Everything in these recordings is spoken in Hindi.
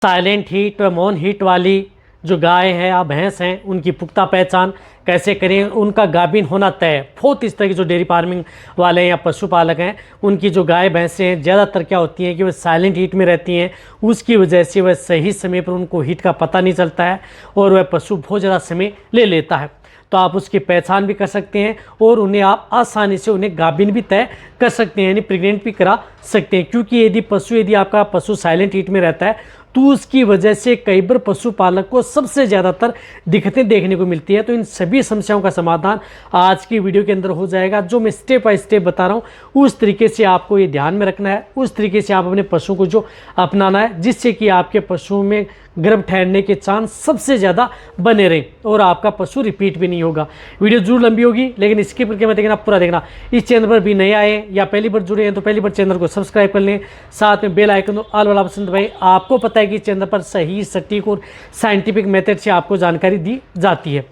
साइलेंट हीट व मौन हीट वाली जो गाय है या भैंस हैं उनकी पुख्ता पहचान कैसे करें, उनका गाभिन होना तय। बहुत इस तरह की जो डेयरी फार्मिंग वाले हैं या पशुपालक हैं उनकी जो गाय भैंसें हैं ज़्यादातर क्या होती हैं कि वह साइलेंट हीट में रहती हैं। उसकी वजह से वह सही समय पर उनको हीट का पता नहीं चलता है और वह पशु बहुत ज़्यादा समय ले लेता है। तो आप उसकी पहचान भी कर सकते हैं और उन्हें आप आसानी से उन्हें गाभिन भी तय कर सकते हैं, यानी प्रेग्नेंट भी करा सकते हैं। क्योंकि यदि आपका पशु साइलेंट हीट में रहता है तो उसकी वजह से कई बार पशुपालक को सबसे ज़्यादातर दिक्कतें देखने को मिलती है। तो इन सभी समस्याओं का समाधान आज की वीडियो के अंदर हो जाएगा। जो मैं स्टेप बाय स्टेप बता रहा हूँ उस तरीके से आपको ये ध्यान में रखना है, उस तरीके से आप अपने पशु को जो अपनाना है, जिससे कि आपके पशुओं में गर्भ ठहरने के चांस सबसे ज़्यादा बने रहें और आपका पशु रिपीट भी नहीं होगा। वीडियो जरूर लंबी होगी लेकिन इसके करके मत देखना, पूरा देखना। इस चैनल पर भी नए आए या पहली बार जुड़े हैं तो पहली बार चैनल को सब्सक्राइब कर लें, साथ में बेल आइकन ऑल वाला ऑप्शन दबाएं। आपको पता है कि चैनल पर सही, सटीक और साइंटिफिक मेथड से आपको जानकारी दी जाती है।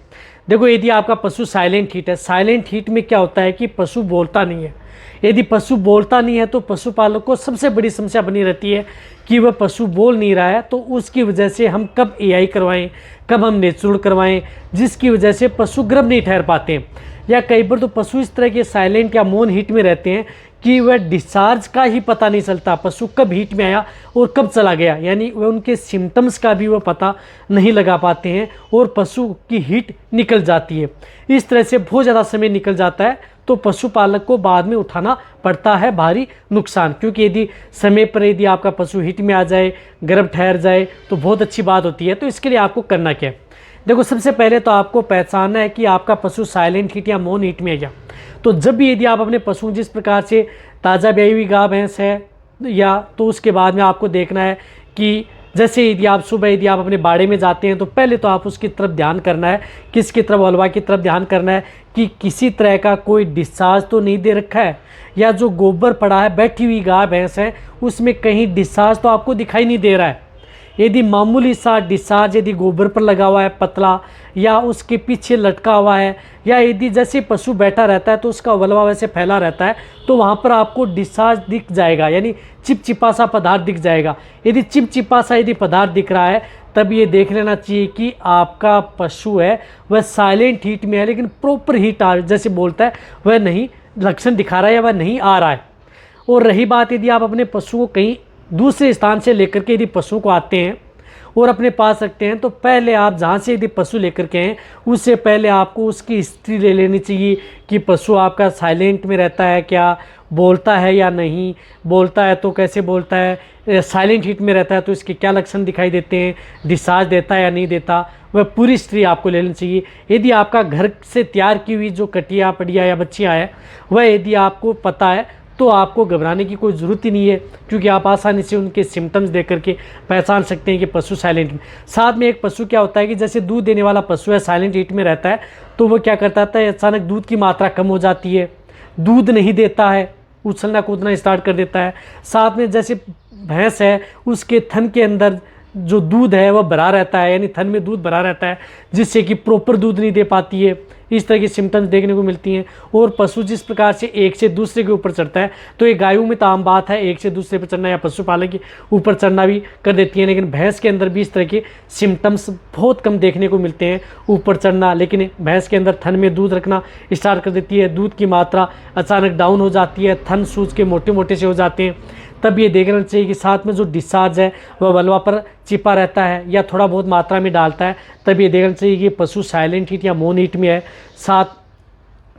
देखो, यदि आपका पशु साइलेंट हीट है, साइलेंट हीट में क्या होता है कि पशु बोलता नहीं है। यदि पशु बोलता नहीं है तो पशुपालक को सबसे बड़ी समस्या बनी रहती है कि वह पशु बोल नहीं रहा है। तो उसकी वजह से हम कब एआई करवाएं, कब हम नेचुरल करवाएं, जिसकी वजह से पशु गर्भ नहीं ठहर पाते हैं। या कई बार तो पशु इस तरह के साइलेंट या मौन हीट में रहते हैं कि वह डिस्चार्ज का ही पता नहीं चलता, पशु कब हीट में आया और कब चला गया, यानी वह उनके सिम्टम्स का भी वह पता नहीं लगा पाते हैं और पशु की हीट निकल जाती है। इस तरह से बहुत ज़्यादा समय निकल जाता है तो पशुपालक को बाद में उठाना पड़ता है भारी नुकसान। क्योंकि यदि समय पर यदि आपका पशु हीट में आ जाए, गर्भ ठहर जाए तो बहुत अच्छी बात होती है। तो इसके लिए आपको करना क्या है? देखो, सबसे पहले तो आपको पहचानना है कि आपका पशु साइलेंट हीट या मौन हीट में है क्या। तो जब भी यदि आप अपने पशु, जिस प्रकार से ताज़ा ब्याई हुई गाय भैंस है या, तो उसके बाद में आपको देखना है कि जैसे यदि आप सुबह यदि आप अपने बाड़े में जाते हैं तो पहले तो आप उसकी तरफ ध्यान करना है, किसकी तरफ, हलवा की तरफ ध्यान करना है कि किसी तरह का कोई डिस्चार्ज तो नहीं दे रखा है, या जो गोबर पड़ा है, बैठी हुई गाय भैंस है, उसमें कहीं डिस्चार्ज तो आपको दिखाई नहीं दे रहा है। यदि मामूली सा डिस्चार्ज यदि गोबर पर लगा हुआ है पतला, या उसके पीछे लटका हुआ है, या यदि जैसे पशु बैठा रहता है तो उसका वलवा वैसे फैला रहता है, तो वहाँ पर आपको डिस्चार्ज दिख जाएगा, यानी चिपचिपा सा पदार्थ दिख जाएगा। यदि चिपचिपा सा यदि पदार्थ दिख रहा है तब ये देख लेना चाहिए कि आपका पशु है वह साइलेंट हीट में है, लेकिन प्रॉपर हीट जैसे बोलता है वह नहीं लक्षण दिखा रहा है या वह नहीं आ रहा है। और रही बात, यदि आप अपने पशु को कहीं दूसरे स्थान से लेकर के यदि पशु को आते हैं और अपने पास रखते हैं तो पहले आप जहाँ से यदि पशु लेकर के हैं उससे पहले आपको उसकी हिस्ट्री ले लेनी चाहिए कि पशु आपका साइलेंट में रहता है क्या, बोलता है या नहीं, बोलता है तो कैसे बोलता है, साइलेंट हीट में रहता है तो इसके क्या लक्षण दिखाई देते हैं, डिस्चार्ज देता है या नहीं देता, वह पूरी हिस्ट्री आपको ले लेनी चाहिए। यदि आपका घर से तैयार की हुई जो कटिया पड़िया या बच्चियाँ हैं वह यदि आपको पता है तो आपको घबराने की कोई ज़रूरत ही नहीं है, क्योंकि आप आसानी से उनके सिम्टम्स देख करके पहचान सकते हैं कि पशु साइलेंट में। साथ में एक पशु क्या होता है कि जैसे दूध देने वाला पशु है, साइलेंट हीट में रहता है तो वो क्या करता है, अचानक दूध की मात्रा कम हो जाती है, दूध नहीं देता है, उछलना कूदना स्टार्ट कर देता है। साथ में जैसे भैंस है उसके थन के अंदर जो दूध है वह भरा रहता है, यानी थन में दूध भरा रहता है, जिससे कि प्रॉपर दूध नहीं दे पाती है। इस तरह की सिम्टम्स देखने को मिलती हैं। और पशु जिस प्रकार से एक से दूसरे के ऊपर चढ़ता है, तो ये गायों में तो आम बात है एक से दूसरे पर चढ़ना या पशुपालक के ऊपर चढ़ना भी कर देती है, लेकिन भैंस के अंदर भी इस तरह के सिम्टम्स बहुत कम देखने को मिलते हैं, ऊपर चढ़ना। लेकिन भैंस के अंदर थन में दूध रखना स्टार्ट कर देती है, दूध की मात्रा अचानक डाउन हो जाती है, थन सूज के मोटे मोटे से हो जाते हैं। तब ये देखना चाहिए कि साथ में जो डिस्चार्ज है वह वलवा पर चिपा रहता है या थोड़ा बहुत मात्रा में डालता है। तब ये देखना चाहिए कि पशु साइलेंट हीट या मौन हीट में है। साथ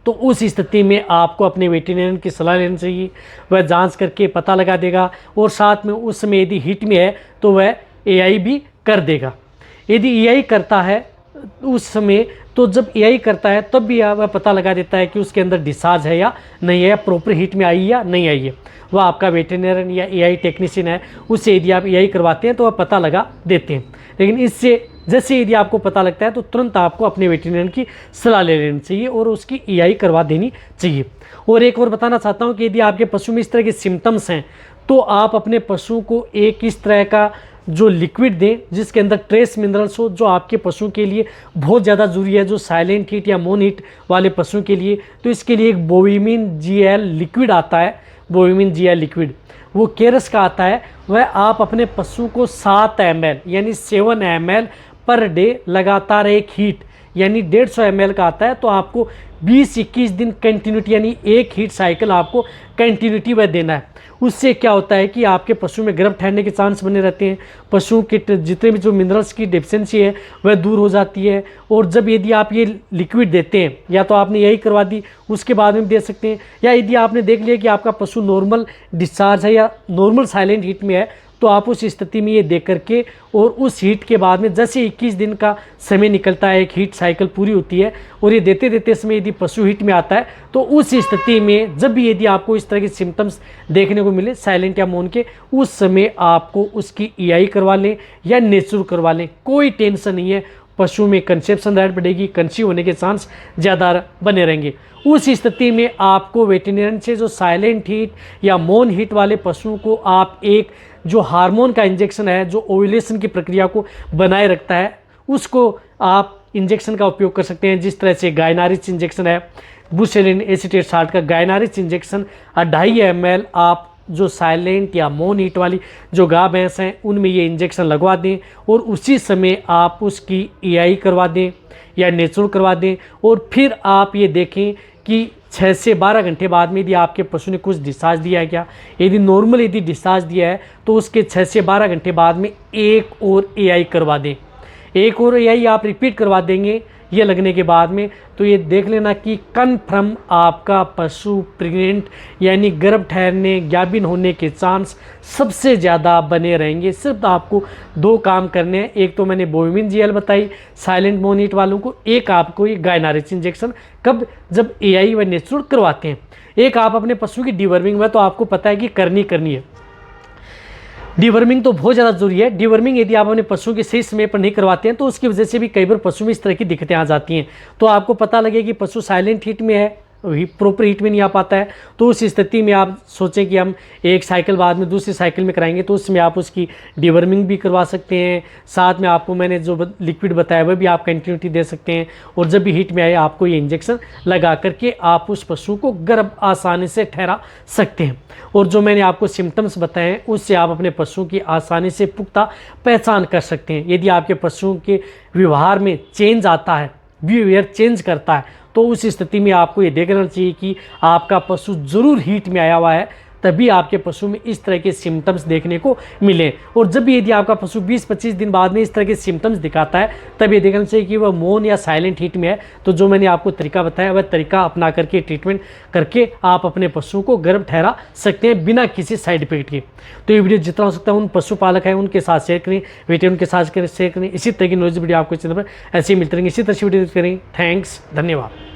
तो उस स्थिति में आपको अपने वेटरनरियन की सलाह लेनी चाहिए, वह जांच करके पता लगा देगा। और साथ में उस समय यदि हीट में है तो वह एआई भी कर देगा। यदि एआई करता है उस समय, तो जब एआई करता है तब भी वह पता लगा देता है कि उसके अंदर डिस्चार्ज है या नहीं है, प्रॉपर हीट में आई या नहीं आई है। वह आपका वेटरनरियन या एआई टेक्नीशियन है, उससे यदि आप एआई करवाते हैं तो वह पता लगा देते हैं। लेकिन इससे जैसे यदि आपको पता लगता है तो तुरंत आपको अपने वेटरनरियन की सलाह ले लेनी चाहिए और उसकी एआई करवा देनी चाहिए। और एक और बताना चाहता हूँ कि यदि आपके पशु में इस तरह के सिम्टम्स हैं तो आप अपने पशु को एक इस तरह का जो लिक्विड दें जिसके अंदर ट्रेस मिनरल्स हो, जो आपके पशु के लिए बहुत ज़्यादा ज़रूरी है, जो साइलेंट हीट या मौन हीट वाले पशु के लिए। तो इसके लिए एक बोविमिन जीएल लिक्विड आता है, बोविमिन GL लिक्विड, वो केरस का आता है, वह आप अपने पशु को 7 ml यानी 7 ml पर डे लगातार एक हीट यानी 150 ml का आता है। तो आपको 20-21 दिन कंटिन्यूटी यानी एक हीट साइकिल आपको कंटिन्यूटी वह देना है। उससे क्या होता है कि आपके पशु में गर्भ ठहरने के चांस बने रहते हैं, पशु के जितने भी जो मिनरल्स की डेफिशिएंसी है वह दूर हो जाती है। और जब यदि आप ये लिक्विड देते हैं, या तो आपने यही करवा दी उसके बाद में दे सकते हैं, या यदि आपने देख लिया कि आपका पशु नॉर्मल डिस्चार्ज है या नॉर्मल साइलेंट हीट में है, तो आप उस स्थिति में ये दे करके और उस हीट के बाद में जैसे 21 दिन का समय निकलता है, एक हीट साइकिल पूरी होती है, और ये देते देते समय यदि पशु हीट में आता है, तो उस स्थिति में जब भी यदि आपको इस तरह के सिम्टम्स देखने को मिले साइलेंट या मौन के, उस समय आपको उसकी EI करवा लें या नेचुरल करवा लें, कोई टेंशन नहीं है। पशु में कंसेप्शन रेट बढ़ेगी, कंसीव होने के चांस ज़्यादा बने रहेंगे। उस स्थिति में आपको वेटेरिनेरियन से जो साइलेंट हीट या मौन हीट वाले पशुओं को आप एक जो हार्मोन का इंजेक्शन है जो ओव्यूलेशन की प्रक्रिया को बनाए रखता है, उसको आप इंजेक्शन का उपयोग कर सकते हैं। जिस तरह से गायनारिच इंजेक्शन है, बुसेलिन एसीटेट साल्ट का गायनारिच इंजेक्शन 2.5 ml आप जो साइलेंट या मौन हीट वाली जो गाय भैंस हैं उनमें ये इंजेक्शन लगवा दें, और उसी समय आप उसकी EI करवा दें या नेचुरल करवा दें। और फिर आप ये देखें कि 6 से 12 घंटे बाद में यदि आपके पशु ने कुछ डिस्चार्ज दिया है क्या, यदि नॉर्मल यदि डिस्चार्ज दिया है तो उसके 6 से 12 घंटे बाद में एक और EI करवा दें। एक और EI आप रिपीट करवा देंगे ये लगने के बाद में, तो ये देख लेना कि कन्फर्म आपका पशु प्रेग्नेंट यानी गर्भ ठहरने गाभिन होने के चांस सबसे ज़्यादा बने रहेंगे। सिर्फ आपको 2 काम करने हैं, एक तो मैंने बोविमिन GL बताई साइलेंट मौन हीट वालों को, एक आपको ये गायनारिच इंजेक्शन कब, जब EI व नेचुरल करवाते हैं। एक आप अपने पशु की डिवर्मिंग में तो आपको पता है कि करनी है, डिवर्मिंग तो बहुत ज़्यादा जरूरी है। डिवर्मिंग यदि आप अपने पशुओं के सही समय पर नहीं करवाते हैं तो उसकी वजह से भी कई बार पशु में इस तरह की दिक्कतें आ जाती हैं। तो आपको पता लगे कि पशु साइलेंट हीट में है, प्रॉपर हीट में नहीं आ पाता है, तो उस स्थिति में आप सोचें कि हम एक साइकिल बाद में दूसरी साइकिल में कराएंगे, तो उसमें आप उसकी डिवर्मिंग भी करवा सकते हैं। साथ में आपको मैंने जो लिक्विड बताया वह भी आप कंटिन्यूटी दे सकते हैं, और जब भी हीट में आए आपको ये इंजेक्शन लगा करके आप उस पशु को गर्भ आसानी से ठहरा सकते हैं। और जो मैंने आपको सिम्टम्स बताए हैं उससे आप अपने पशुओं की आसानी से पुख्ता पहचान कर सकते हैं। यदि आपके पशुओं के व्यवहार में चेंज आता है, बिहेवियर चेंज करता है, तो उस स्थिति में आपको ये देखना चाहिए कि आपका पशु ज़रूर हीट में आया हुआ है, तभी आपके पशु में इस तरह के सिम्टम्स देखने को मिले। और जब भी यदि आपका पशु 20-25 दिन बाद में इस तरह के सिम्टम्स दिखाता है, तब ये देखना चाहिए कि वह मौन या साइलेंट हीट में है। तो जो मैंने आपको तरीका बताया वह तरीका अपना करके ट्रीटमेंट करके आप अपने पशु को गर्भ ठहरा सकते हैं बिना किसी साइड इफेक्ट के। तो ये वीडियो जितना हो सकता है उन पशुपालक हैं उनके साथ शेयर करें, वेटेरियन के साथ शेयर करें। इसी तरह की नॉलेज वीडियो आपको चैनल पर ऐसे ही मिलते रहेंगे, इसी तरह से वीडियो करें। थैंक्स, धन्यवाद।